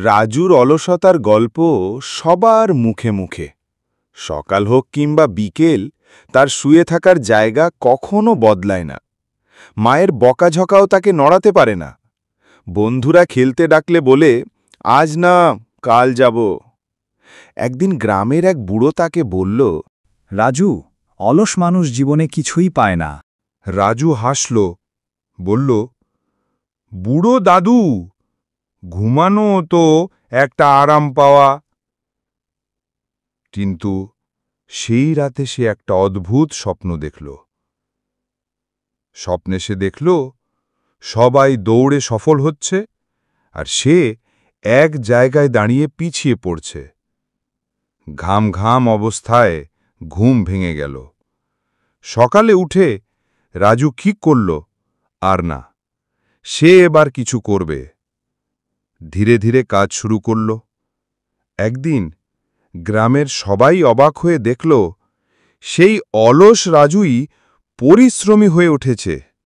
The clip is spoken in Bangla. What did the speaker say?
রাজুর অলসতার গল্প সবার মুখে মুখে। সকাল হোক কিংবা বিকেল, তার শুয়ে থাকার জায়গা কখনো বদলায় না। মায়ের বকাঝকাও তাকে নড়াতে পারে না। বন্ধুরা খেলতে ডাকলে বলে, আজ না, কাল যাব। একদিন গ্রামের এক বুড়ো তাকে বলল, রাজু, অলস মানুষ জীবনে কিছুই পায় না। রাজু হাসল, বলল, বুড়ো দাদু, ঘুমানো তো একটা আরাম পাওয়া। কিন্তু সেই রাতে সে একটা অদ্ভুত স্বপ্ন দেখল। স্বপ্নে সে দেখল সবাই দৌড়ে সফল হচ্ছে, আর সে এক জায়গায় দাঁড়িয়ে পিছিয়ে পড়ছে। ঘাম ঘাম অবস্থায় ঘুম ভেঙে গেল। সকালে উঠে রাজু ঠিক করল, আর না, সে এবার কিছু করবে। ধীরে ধীরে কাজ শুরু করল। একদিন গ্রামের সবাই অবাক হয়ে দেখল সেই অলস রাজুই পরিশ্রমী হয়ে উঠেছে।